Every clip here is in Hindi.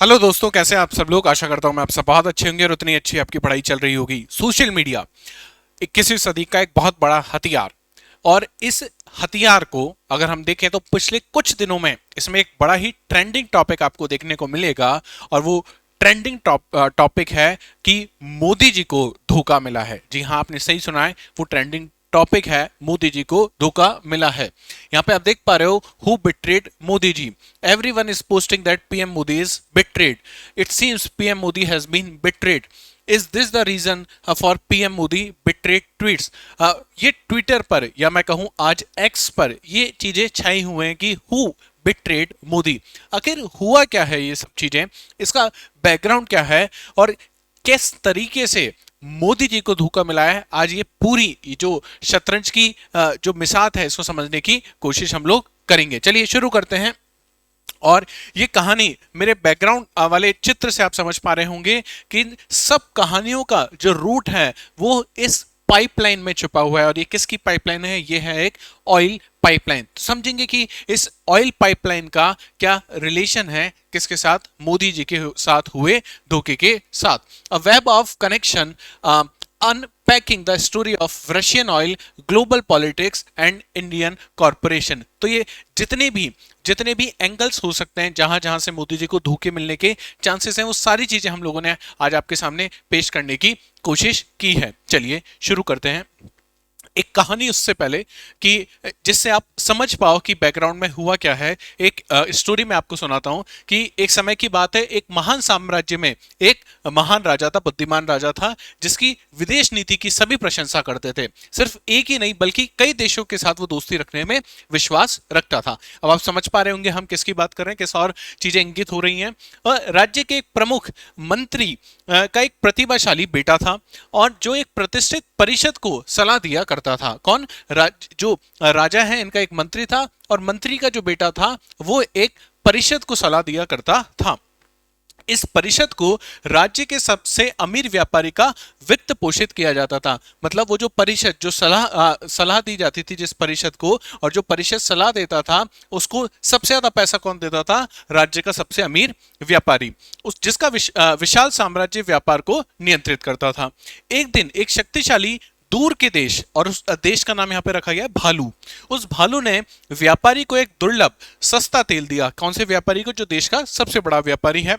हेलो दोस्तों, कैसे हैं आप सब लोग। आशा करता हूं मैं आप सब बहुत अच्छे होंगे और उतनी अच्छी आपकी पढ़ाई चल रही होगी। सोशल मीडिया 21वीं सदी का एक बहुत बड़ा हथियार, और इस हथियार को अगर हम देखें तो पिछले कुछ दिनों में इसमें एक बड़ा ही ट्रेंडिंग टॉपिक आपको देखने को मिलेगा। और वो ट्रेंडिंग टॉपिक है कि मोदी जी को धोखा मिला है। जी हाँ, आपने सही सुना है, वो ट्रेंडिंग टॉपिक है, मोदी जी को धोखा मिला है। यहाँ पे आप देख पा रहे हो, who betrayed Modi ji. Everyone is posting that PM Modi is betrayed. It seems PM Modi has been betrayed. Is this the reason for PM Modi betrayed tweets. ये ट्विटर पर या मैं कहूं आज एक्स पर ये चीजें छाई हुए हैं कि हु बिट्रेड मोदी। आखिर हुआ क्या है ये सब चीजें, इसका बैकग्राउंड क्या है और किस तरीके से मोदी जी को धोखा मिला है। आज ये पूरी जो शतरंज की जो मिसाल है इसको समझने की कोशिश हम लोग करेंगे। चलिए शुरू करते हैं। और ये कहानी मेरे बैकग्राउंड वाले चित्र से आप समझ पा रहे होंगे कि इन सब कहानियों का जो रूट है वो इस पाइपलाइन में छुपा हुआ है। और ये किसकी पाइपलाइन है? ये है एक ऑयल पाइपलाइन। तो समझेंगे कि इस ऑयल पाइपलाइन का क्या रिलेशन है किसके साथ? मोदी जी के साथ हुए धोखे के साथ। A web of connection unpacking the story of Russian oil, global politics and Indian corporation. तो ये जितने भी एंगल्स हो सकते हैं जहां जहां से मोदी जी को धोखे मिलने के चांसेस हैं, वो सारी चीजें हम लोगों ने आज आपके सामने पेश करने की कोशिश की है। चलिए शुरू करते हैं। एक कहानी उससे पहले कि जिससे आप समझ पाओ कि बैकग्राउंड में हुआ क्या है, एक स्टोरी मैं आपको सुनाता हूं कि एक समय की बात है। एक महान साम्राज्य में एक महान राजा था, बुद्धिमान राजा था, जिसकी विदेश नीति की सभी प्रशंसा करते थे। सिर्फ एक ही नहीं बल्कि कई देशों के साथ वो दोस्ती रखने में विश्वास रखता था। अब आप समझ पा रहे होंगे हम किसकी बात कर रहे हैं, किस और चीजें इंगित हो रही हैं। राज्य के एक प्रमुख मंत्री का एक प्रतिभाशाली बेटा था, और जो एक प्रतिष्ठित परिषद को सलाह दिया करता था। कौन? जो राजा है इनका एक मंत्री था, और मंत्री का जो बेटा था वो एक परिषद को सलाह दिया करता था। इस परिषद को राज्य के सबसे अमीर व्यापारी का वित्त पोषित किया जाता था। मतलब वो जो परिषद, जो सलाह दी जाती थी जिस परिषद को, और जो परिषद सलाह देता था उसको सबसे ज्यादा पैसा कौन देता था? राज्य का सबसे अमीर व्यापारी, उस जिसका विशाल साम्राज्य व्यापार को नियंत्रित करता था। एक दिन एक शक्तिशाली दूर के देश, और उस देश का नाम यहां पे रखा गया है भालू। उस भालू ने व्यापारी को एक दुर्लभ सस्ता तेल दिया। कौन से व्यापारी को? जो देश का सबसे बड़ा व्यापारी है।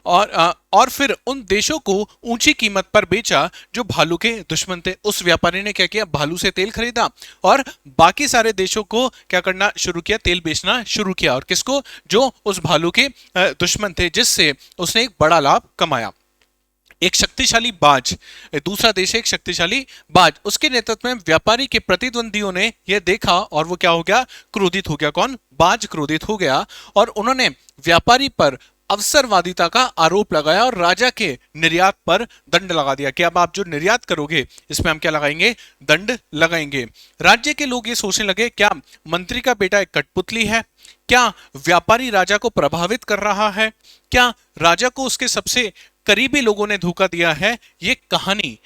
और फिर उन देशों को ऊंची कीमत पर बेचा जो भालू के दुश्मन थे। उस व्यापारी ने क्या किया? भालू से तेल खरीदा और बाकी सारे देशों को क्या करना शुरू किया? तेल बेचना शुरू किया। और किसको? जो उस भालू के दुश्मन थे, जिससे उसने एक बड़ा लाभ कमाया। एक शक्तिशाली बाज, दूसरा देश है एक शक्तिशाली बाज, उसके नेतृत्व में व्यापारी के प्रतिद्वंदियों ने यह देखा और वो क्या हो गया? क्रोधित हो गया। कौन? बाज क्रोधित हो गया, और उन्होंने व्यापारी पर अवसरवादिता का आरोप लगाया और राजा के निर्यात पर दंड लगा दिया कि अब आप जो निर्यात करोगे इसमें हम क्या लगाएंगे? दंड लगाएंगे। राज्य के लोग ये सोचने लगे, क्या मंत्री का बेटा एक कठपुतली है? क्या व्यापारी राजा को प्रभावित कर रहा है? क्या राजा को उसके सबसे करीबी लोगों ने धोखा दिया है? ये कहानी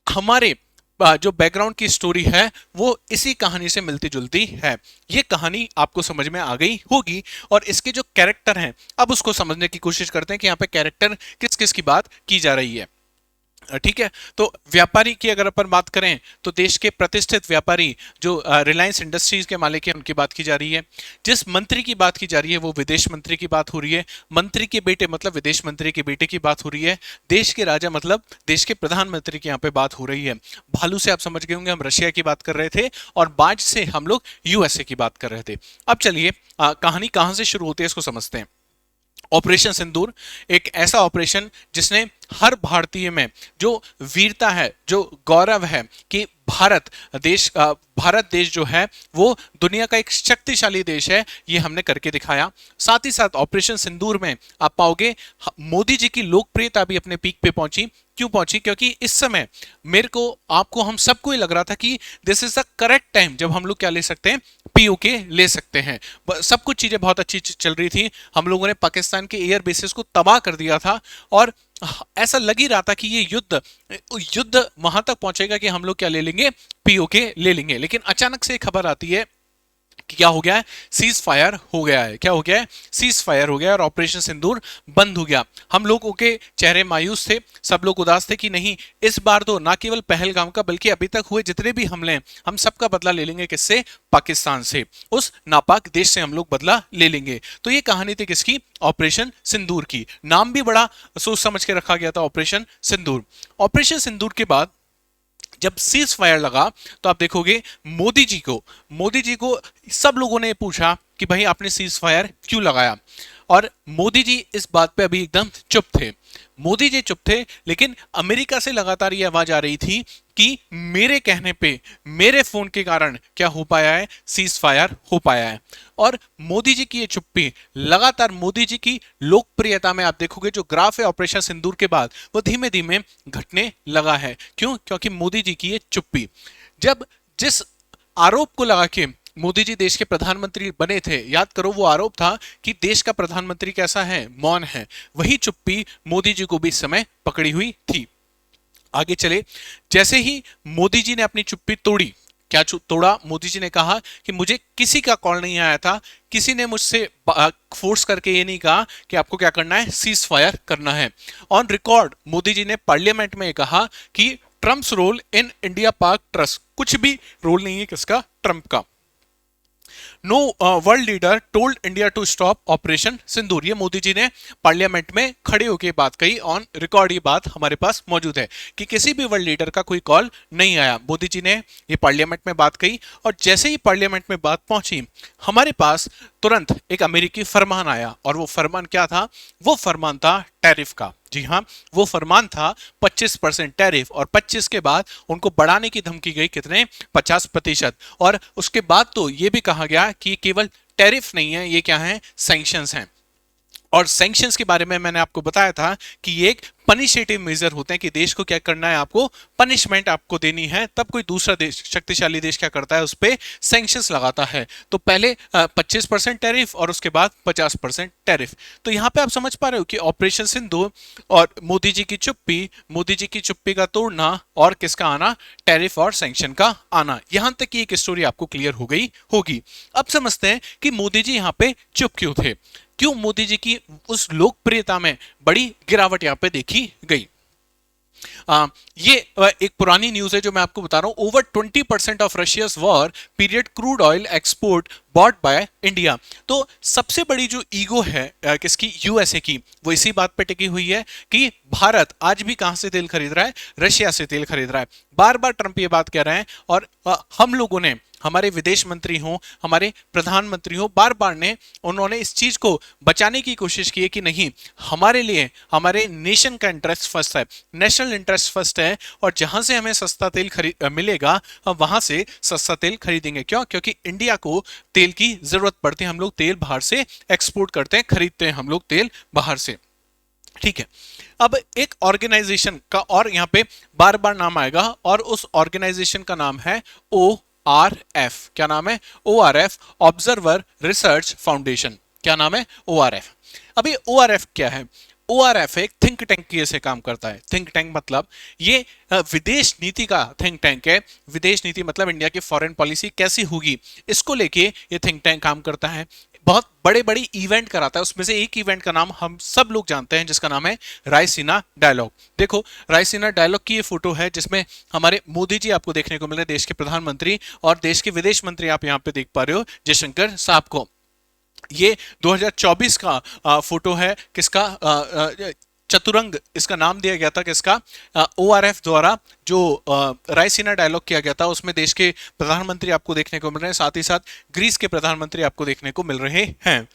हमारे जो बैकग्राउंड की स्टोरी है वो इसी कहानी से मिलती जुलती है। ये कहानी आपको समझ में आ गई होगी, और इसके जो कैरेक्टर हैं अब उसको समझने की कोशिश करते हैं कि यहाँ पे कैरेक्टर किस किस की बात की जा रही है। ठीक है, तो व्यापारी की अगर अपन बात करें तो देश के प्रतिष्ठित व्यापारी जो रिलायंस इंडस्ट्रीज के मालिक हैं उनकी बात की जा रही है। जिस मंत्री की बात की जा रही है वो विदेश मंत्री की बात हो रही है। मंत्री के बेटे मतलब विदेश मंत्री के बेटे की बात हो रही है। देश के राजा मतलब देश के प्रधानमंत्री की यहाँ पे बात हो रही है। भालू से आप समझ गए होंगे हम रशिया की बात कर रहे थे, और बाज से हम लोग यूएसए की बात कर रहे थे। अब चलिए कहानी कहां से शुरू होती है इसको समझते हैं। ऑपरेशन सिंदूर एक ऐसा ऑपरेशन जिसने हर भारतीय में जो वीरता है, जो गौरव है कि भारत देश जो है वो दुनिया का एक शक्तिशाली देश है, ये हमने करके दिखाया। साथ ही साथ ऑपरेशन सिंदूर में आप पाओगे मोदी जी की लोकप्रियता भी अपने पीक पे पहुंची। क्यों पहुंची? क्योंकि इस समय मेरे को, आपको, हम सबको ही लग रहा था कि this is the correct time जब हम लोग क्या ले सकते हैं? पीओके ले सकते हैं। सब कुछ चीजें बहुत अच्छी चल रही थी। हम लोगों ने पाकिस्तान के एयर बेसिस को तबाह कर दिया था, और ऐसा लग ही रहा था कि ये युद्ध वहां तक पहुंचेगा कि हम लोग क्या ले लेंगे? पीओके ले लेंगे। लेकिन अचानक से खबर आती है कि क्या हो गया है, सीज फायर हो गया है। क्या हो गया है, सीज फायर हो गया और ऑपरेशन सिंदूर बंद हो गया। हम लोगों के चेहरे मायूस थे, सब लोग उदास थे कि नहीं, इस बार तो ना केवल पहलगाम का बल्कि अभी तक हुए जितने भी हमले हैं हम सबका बदला ले लेंगे। किससे, पाकिस्तान से, उस नापाक देश से हम लोग बदला ले लेंगे। तो ये कहानी थी किसकी, ऑपरेशन सिंदूर की। नाम भी बड़ा सोच समझ के रखा गया था, ऑपरेशन सिंदूर। ऑपरेशन सिंदूर के बाद जब सीज फायर लगा तो आप देखोगे मोदी जी को सब लोगों ने पूछा कि भाई आपने सीज फायर क्यों लगाया, और मोदी जी इस बात पे अभी एकदम चुप थे। मोदी जी चुप थे, लेकिन अमेरिका से लगातार ये आवाज आ रही थी कि मेरे कहने पे, मेरे फोन के कारण क्या हो पाया है, सीज फायर हो पाया है। और मोदी जी की ये चुप्पी लगातार मोदी जी की लोकप्रियता में आप देखोगे जो ग्राफ है ऑपरेशन सिंदूर के बाद वो धीमे धीमे घटने लगा है। क्यों, क्योंकि मोदी जी की ये चुप्पी, जब जिस आरोप को लगा के मोदी जी देश के प्रधानमंत्री बने थे, याद करो वो आरोप था कि देश का प्रधानमंत्री कैसा है, मौन है, वही चुप्पी मोदी जी को भी इस समय पकड़ी हुई थी। आगे चले, जैसे ही मोदी जी ने अपनी चुप्पी तोड़ी, क्या तोड़ा, मोदी जी ने कहा कि मुझे किसी का कॉल नहीं आया था, किसी ने मुझसे फोर्स करके ये नहीं कहा कि आपको क्या करना है, सीज फायर करना है। ऑन रिकॉर्ड मोदी जी ने पार्लियामेंट में कहा कि Trump's role in India Pak trust, कुछ भी रोल नहीं है किसका, ट्रंप का। No world leader told India to stop operation Sindoor, ये मोदी जी ने पार्लियामेंट में खड़े होकर बात कही। ऑन रिकॉर्ड ये बात हमारे पास मौजूद है कि किसी भी वर्ल्ड लीडर का कोई कॉल नहीं आया। मोदी जी ने ये पार्लियामेंट में बात कही, और जैसे ही पार्लियामेंट में बात पहुंची हमारे पास तुरंत एक अमेरिकी फरमान आया, और वो फरमान क्या था, वो फरमान था टैरिफ का। जी हां, वो फरमान था 25% टैरिफ, और 25 के बाद उनको बढ़ाने की धमकी गई, कितने, 50%। और उसके बाद तो ये भी कहा गया कि केवल टैरिफ नहीं है, ये क्या है, सैंक्शंस हैं। और सैंक्शंस के बारे में मैंने आपको बताया था कि ये एक पनिशेटिव मेजर होते हैं कि देश को क्या करना है, आपको पनिशमेंट आपको देनी है, तब कोई दूसरा देश, शक्तिशाली देश क्या करता है, उस पर सैंक्शंस लगाता है। तो पहले 25% टैरिफ और उसके बाद 50% टैरिफ। तो यहां पे आप समझ पा रहे हो कि ऑपरेशन सिंधु और मोदी जी की चुप्पी, मोदी जी की चुप्पी का तोड़ना और किसका आना, टैरिफ और सैंक्शन का आना। यहां तक की एक स्टोरी आपको क्लियर हो गई होगी। अब समझते हैं कि मोदी जी यहां पे चुप क्यों थे, क्यों मोदी जी की उस लोकप्रियता में बड़ी गिरावट यहां पे देखी गई। ये एक पुरानी न्यूज है जो मैं आपको बता रहा हूं। Over 20% of Russia's war period crude oil export bought by India. तो सबसे बड़ी जो ईगो है किसकी, यूएसए की, वो इसी बात पे टिकी हुई है कि भारत आज भी कहां से तेल खरीद रहा है, रशिया से तेल खरीद रहा है। बार बार ट्रंप ये बात कह रहे हैं, और हम लोगों ने, हमारे विदेश मंत्री हो, हमारे प्रधानमंत्री हो, बार बार ने उन्होंने इस चीज को बचाने की कोशिश की है कि नहीं, हमारे लिए हमारे नेशन का इंटरेस्ट फर्स्ट है, नेशनल इंटरेस्ट फर्स्ट है, और जहां से हमें सस्ता तेल मिलेगा हम वहां से सस्ता तेल खरीदेंगे। क्यों, क्योंकि इंडिया को तेल की जरूरत पड़ती है, हम लोग तेल बाहर से एक्सपोर्ट करते हैं, खरीदते हैं हम लोग तेल बाहर से। ठीक है, अब एक ऑर्गेनाइजेशन का और यहां पे बार बार नाम आएगा, और उस ऑर्गेनाइजेशन का नाम है ORF। क्या नाम है, ORF, ऑब्जर्वर रिसर्च फाउंडेशन। क्या नाम है, ORF। अभी ORF क्या है, ORF एक थिंक टैंक की ऐसे काम करता है। थिंक टैंक मतलब ये विदेश नीति का थिंक टैंक है। विदेश नीति मतलब इंडिया की फॉरेन पॉलिसी कैसी होगी, इसको लेके ये थिंक टैंक काम करता है। बहुत बड़े बड़े इवेंट कराता है, उसमें से एक इवेंट का नाम हम सब लोग जानते हैं जिसका नाम है रायसीना डायलॉग। देखो रायसीना डायलॉग की ये फोटो है जिसमें हमारे मोदी जी आपको देखने को मिल रहे हैं, देश के प्रधानमंत्री, और देश के विदेश मंत्री आप यहाँ पे देख पा रहे हो, जयशंकर साहब को। ये 2024 का फोटो है, किसका, चतुरंग इसका नाम दिया गया था, किसका, ORF द्वारा जो रायसीना डायलॉग किया गया था, उसमें देश के प्रधानमंत्री आपको देखने को मिल रहे हैं, साथ ही साथ ग्रीस के प्रधानमंत्री आपको देखने को मिल रहे हैं।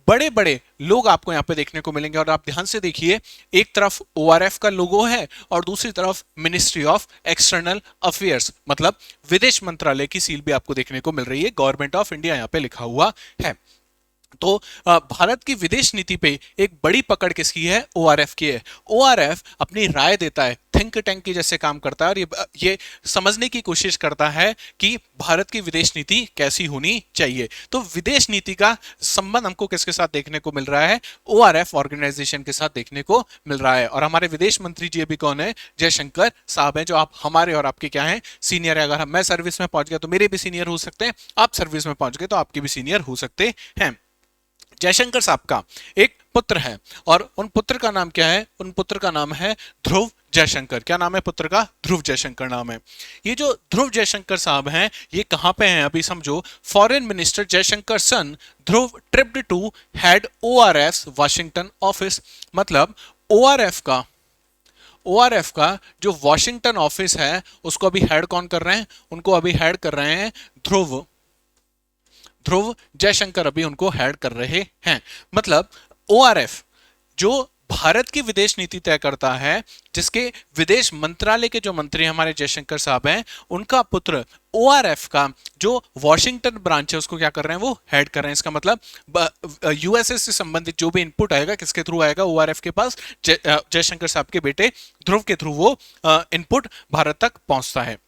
बड़े बड़े लोग आपको यहाँ पे देखने को मिलेंगे, और आप ध्यान से देखिए, एक तरफ ORF का लोगो है और दूसरी तरफ मिनिस्ट्री ऑफ एक्सटर्नल अफेयर्स मतलब विदेश मंत्रालय की सील भी आपको देखने को मिल रही है। गवर्नमेंट ऑफ इंडिया यहाँ पे लिखा हुआ है। तो भारत की विदेश नीति पे एक बड़ी पकड़ किसकी है, ORF की है। ORF अपनी राय देता है थिंक टैंक की जैसे काम करता है और ये समझने की कोशिश करता है कि भारत की विदेश नीति कैसी होनी चाहिए। तो विदेश नीति का संबंध हमको किसके साथ देखने को मिल रहा है? ओआरएफ ऑर्गेनाइजेशन के साथ देखने को मिल रहा है। और हमारे विदेश मंत्री जी अभी कौन है? जयशंकर साहब हैं, जो आप हमारे और आपके क्या हैं? सीनियर है। अगर मैं सर्विस में पहुंच गया तो मेरे भी सीनियर हो सकते हैं, आप सर्विस में पहुंच गए तो आपके भी सीनियर हो सकते हैं। जयशंकर साहब का एक पुत्र है और उन पुत्र का नाम क्या है? उन पुत्र का नाम है ध्रुव जयशंकर। क्या नाम है पुत्र का? ध्रुव जयशंकर नाम है। ये जो ध्रुव जयशंकर साहब हैं, ये कहां पे हैं अभी समझो। Foreign minister Jaishankar son Dhruv tripped to head ORF Washington office. मतलब ओआरएफ का जो वाशिंगटन ऑफिस है उसको अभी हेड कौन कर रहे हैं? उनको अभी हेड कर रहे हैं ध्रुव जयशंकर, अभी उनको हेड कर रहे हैं। मतलब ओआरएफ जो भारत की विदेश नीति तय करता है, जिसके विदेश मंत्रालय के जो मंत्री हमारे जयशंकर साहब हैं, उनका पुत्र ओआरएफ का जो वॉशिंगटन ब्रांच है उसको क्या कर रहे हैं? वो हेड कर रहे हैं। इसका मतलब यूएसए से संबंधित जो भी इनपुट आएगा किसके थ्रू आएगा? ओआरएफ के पास। जयशंकर साहब के बेटे ध्रुव के थ्रू वो इनपुट भारत तक पहुंचता है।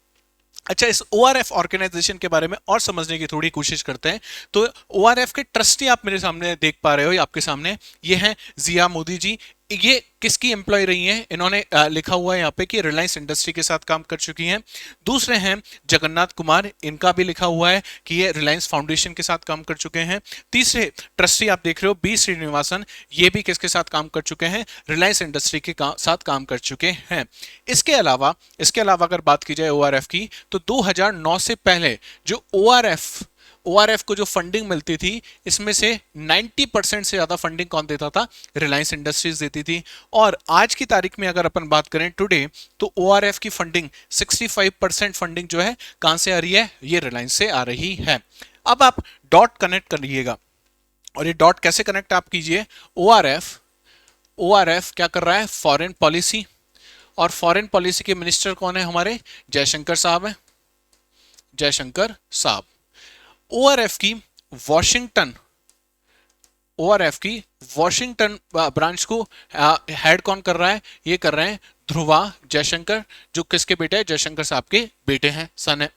अच्छा, इस ओआरएफ ऑर्गेनाइजेशन के बारे में और समझने की थोड़ी कोशिश करते हैं। तो ओआरएफ के ट्रस्टी आप मेरे सामने देख पा रहे हो, आपके सामने ये हैं जिया मोदी जी। ये किसकी एम्प्लॉय रही हैं? इन्होंने लिखा हुआ है यहाँ पे कि रिलायंस इंडस्ट्री के साथ काम कर चुकी हैं। दूसरे हैं जगन्नाथ कुमार, इनका भी लिखा हुआ है कि ये रिलायंस फाउंडेशन के साथ काम कर चुके हैं। तीसरे ट्रस्टी आप देख रहे हो बी श्रीनिवासन, ये भी किसके साथ काम कर चुके हैं? रिलायंस इंडस्ट्री के साथ काम कर चुके हैं। इसके अलावा अगर बात की जाए ओआरएफ की, तो 2009 से पहले जो ओआरएफ को जो फंडिंग मिलती थी, इसमें से 90% से ज्यादा फंडिंग कौन देता था? रिलायंस इंडस्ट्रीज देती थी। और आज की तारीख में अगर अपन बात करें टुडे, तो ओआरएफ की फंडिंग 65% फंडिंग जो है कहां से आ रही है? ये रिलायंस से आ रही है। अब आप डॉट कनेक्ट कर लीजिएगा, और ये डॉट कैसे कनेक्ट आप कीजिए? ओआरएफ क्या कर रहा है? फॉरेन पॉलिसी, और फॉरेन पॉलिसी के मिनिस्टर कौन है? हमारे जयशंकर साहब हैं, जयशंकर साहब। ओआरएफ की वॉशिंगटन ब्रांच को हेड कौन कर रहा है? ये कर रहे हैं ध्रुवा जयशंकर, जो किसके बेटे हैं? जयशंकर साहब के बेटे हैं, सन है।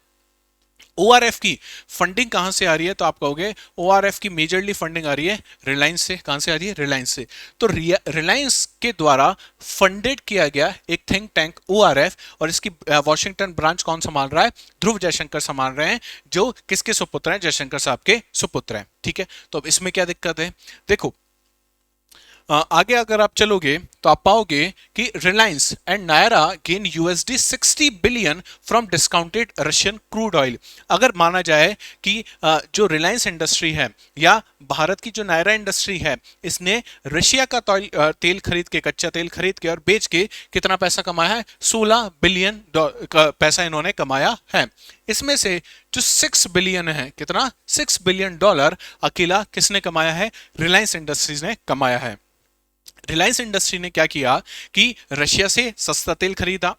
ओआरएफ की फंडिंग कहां से आ रही है? तो आप कहोगे ओआरएफ की मेजरली फंडिंग आ रही है रिलायंस से। कहां से आ रही है? रिलायंस से। तो रिलायंस के द्वारा फंडेड किया गया एक थिंक टैंक ओआरएफ, और इसकी वॉशिंगटन ब्रांच कौन संभाल रहा है? ध्रुव जयशंकर संभाल रहे हैं, जो किसके सुपुत्र हैं? जयशंकर साहब के सुपुत्र हैं। ठीक है, तो अब इसमें क्या दिक्कत है? देखो आगे अगर आप चलोगे तो आप पाओगे कि Reliance and Nayara gain USD 60 billion from discounted Russian crude oil. अगर माना जाए कि जो रिलायंस इंडस्ट्री है या भारत की जो नायरा इंडस्ट्री है, इसने रशिया का तेल खरीद के, कच्चा तेल खरीद के और बेच के कितना पैसा कमाया है? 16 बिलियन का पैसा इन्होंने कमाया है। इसमें से जो 6 बिलियन है, कितना? 6 बिलियन डॉलर अकेला किसने कमाया है? रिलायंस इंडस्ट्रीज ने कमाया है। रिलायंस इंडस्ट्री ने क्या किया कि रशिया से सस्ता तेल खरीदा,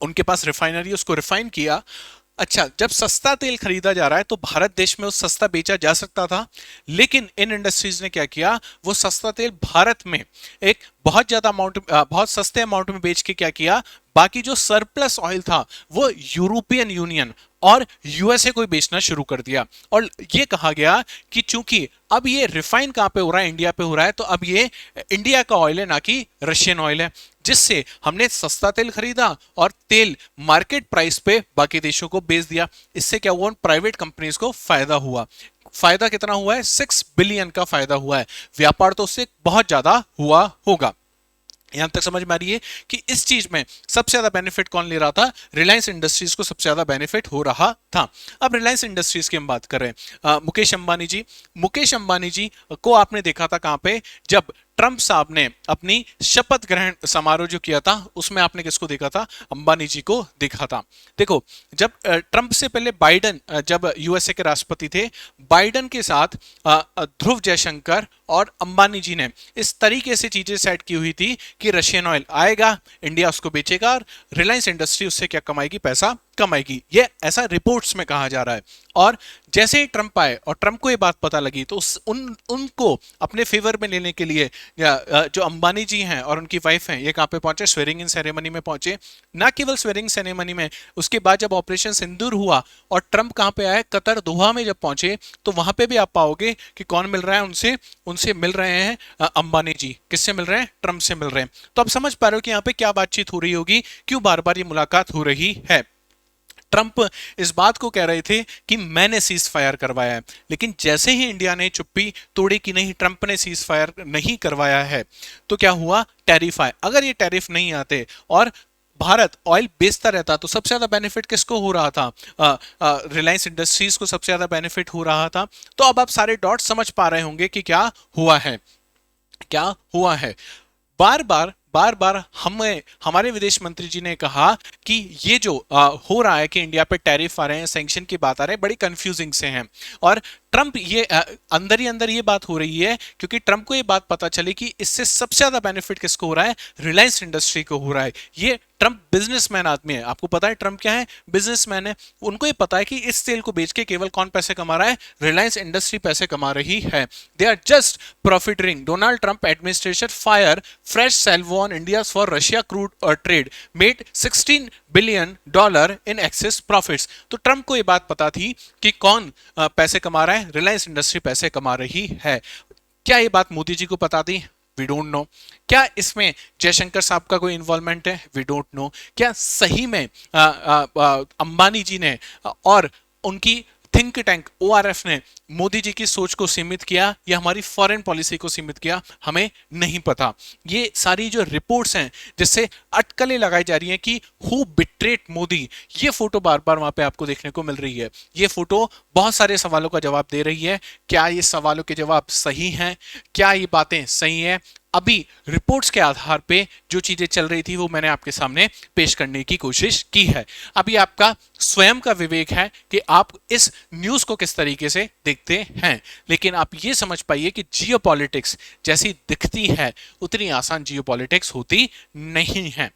उनके पास रिफाइनरी, उसको रिफाइन किया। अच्छा, जब सस्ता तेल खरीदा जा रहा है तो भारत देश में वो सस्ता बेचा जा सकता था, लेकिन इन इंडस्ट्रीज ने क्या किया? वो सस्ता तेल भारत में एक बहुत सस्ते अमाउंट में बेच के क्या किया? बाकी जो सरप्लस ऑयल था वो यूरोपियन यूनियन और यूएसए को बेचना शुरू कर दिया। और ये कहा गया कि चूंकि अब ये रिफाइन कहां पे हो रहा है? इंडिया पे हो रहा है, तो अब ये इंडिया का ऑयल है, ना कि रशियन ऑयल है, जिससे हमने सस्ता तेल खरीदा और तेल मार्केट प्राइस पे बाकी देशों को बेच दिया। इससे क्या हुआ? प्राइवेट कंपनीज को फायदा हुआ। फायदा कितना हुआ है? 6 बिलियन का फायदा हुआ है। व्यापार तो उससे बहुत ज्यादा हुआ होगा। यहां तक समझ में आ रही है कि इस चीज में सबसे ज्यादा बेनिफिट कौन ले रहा था? रिलायंस इंडस्ट्रीज को सबसे ज्यादा बेनिफिट हो रहा था। अब रिलायंस इंडस्ट्रीज की हम बात कर रहे हैं। मुकेश अंबानी जी को आपने देखा था कहां पे? जब ट्रंप साहब ने अपनी शपथ ग्रहण समारोह जो किया था, उसमें आपने किसको देखा था? अंबानी जी को देखा था। देखो, जब ट्रंप से पहले बाइडन जब यूएसए के राष्ट्रपति थे, बाइडन के साथ ध्रुव जयशंकर और अंबानी जी ने इस तरीके से चीजें सेट की हुई थी कि रशियन ऑयल आएगा, इंडिया उसको बेचेगा और रिलायंस इंडस्ट्री उससे क्या कमाएगी? पैसा कम आएगी, ये ऐसा रिपोर्ट्स में कहा जा रहा है। और जैसे ही ट्रंप आए और ट्रंप को ये बात पता लगी तो उनको अपने फेवर में लेने के लिए जो अंबानी जी हैं और उनकी वाइफ हैं, ये कहाँ पे पहुंचे, स्वेरिंग इन सेरेमनी में पहुंचे। ना केवल स्वेरिंग सेरेमनी में, उसके बाद जब ऑपरेशन सिंदूर हुआ और ट्रंप कहाँ पे आए, कतर दोहा में जब पहुंचे, तो वहां पे भी आप पाओगे कि कौन मिल रहा है उनसे, उनसे मिल रहे हैं अंबानी जी। किससे मिल रहे हैं, ट्रंप से मिल रहे हैं। तो आप समझ पा रहे हो कि यहाँ पे क्या बातचीत हो रही होगी, क्यों बार बार ये मुलाकात हो रही है। ट्रंप इस बात को कह रहे थे कि मैंने सीज फायर करवाया है, लेकिन जैसे ही इंडिया ने चुप्पी तोड़ी कि नहीं ट्रंप ने सीज फायर नहीं करवाया है, तो क्या हुआ, टैरिफ आए। अगर ये टैरिफ नहीं आते और भारत ऑयल बेचता रहता तो सबसे ज्यादा बेनिफिट किसको हो रहा था, रिलायंस इंडस्ट्रीज को सबसे ज्यादा बेनिफिट हो रहा था। तो अब आप सारे डॉट समझ पा रहे होंगे कि क्या हुआ है, क्या हुआ है। बार बार हमें हमारे विदेश मंत्री जी ने कहा कि ये जो हो रहा है कि इंडिया पे टैरिफ आ रहे हैं, सैंक्शन की बात आ रहे हैं, बड़ी कंफ्यूजिंग से हैं। और ट्रंप ये अंदर ही अंदर ये बात हो रही है क्योंकि ट्रंप को ये बात पता चली कि इससे सबसे ज्यादा बेनिफिट किसको हो रहा है, रिलायंस इंडस्ट्री को हो रहा है। ये ट्रंप बिजनेसमैन आदमी है, आपको पता है ट्रंप क्या है, बिजनेसमैन है। उनको ये पता है कि इस तेल को बेच के केवल कौन पैसे कमा रहा है, रिलायंस इंडस्ट्री पैसे कमा रही है। They are just profiting. Donald Trump administration fire fresh salvo on India for Russia crude trade made $16 billion in excess profits. तो ट्रंप को यह बात पता थी कि कौन पैसे कमा रहा है, रिलायंस इंडस्ट्री पैसे कमा रही है। क्या ये बात मोदी जी को पता थी, वी डोंट नो। क्या इसमें जयशंकर साहब का कोई इन्वॉल्वमेंट है, वी डोंट नो। क्या सही में अंबानी जी ने और उनकी थिंक टैंक ओआरएफ ने मोदी जी की सोच को सीमित किया या हमारी फॉरेन पॉलिसी को सीमित किया, हमें नहीं पता। ये सारी जो रिपोर्ट्स हैं जिससे अटकलें लगाई जा रही हैं कि हु बिट्रेड मोदी, ये फोटो बार बार वहां पे आपको देखने को मिल रही है। ये फोटो बहुत सारे सवालों का जवाब दे रही है। क्या ये सवालों के जवाब सही हैं, क्या ये बातें सही हैं? अभी रिपोर्ट्स के आधार पे जो चीजें चल रही थी वो मैंने आपके सामने पेश करने की कोशिश की है। अभी आपका स्वयं का विवेक है कि आप इस न्यूज को किस तरीके से देखते हैं, लेकिन आप ये समझ पाइए कि जियोपॉलिटिक्स जैसी दिखती है उतनी आसान जियोपॉलिटिक्स होती नहीं है।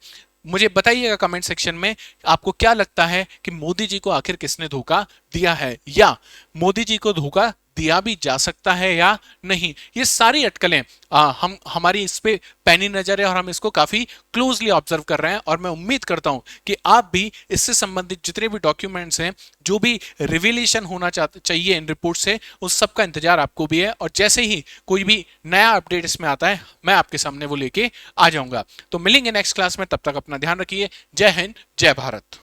मुझे बताइएगा कमेंट सेक्शन में आपको क्या लगता है कि मोदी जी को आखिर किसने धोखा दिया है, या मोदी जी को धोखा दिया भी जा सकता है या नहीं। ये सारी अटकलें हम हमारी इस पे पैनी नजर है और हम इसको काफी क्लोजली ऑब्जर्व कर रहे हैं। और मैं उम्मीद करता हूं कि आप भी इससे संबंधित जितने भी डॉक्यूमेंट्स हैं, जो भी रिवीलेशन होना चाहिए इन रिपोर्ट से, उस सब का इंतजार आपको भी है। और जैसे ही कोई भी नया अपडेट इसमें आता है मैं आपके सामने वो लेके आ जाऊंगा। तो मिलेंगे नेक्स्ट क्लास में, तब तक अपना ध्यान रखिए। जय हिंद, जय भारत।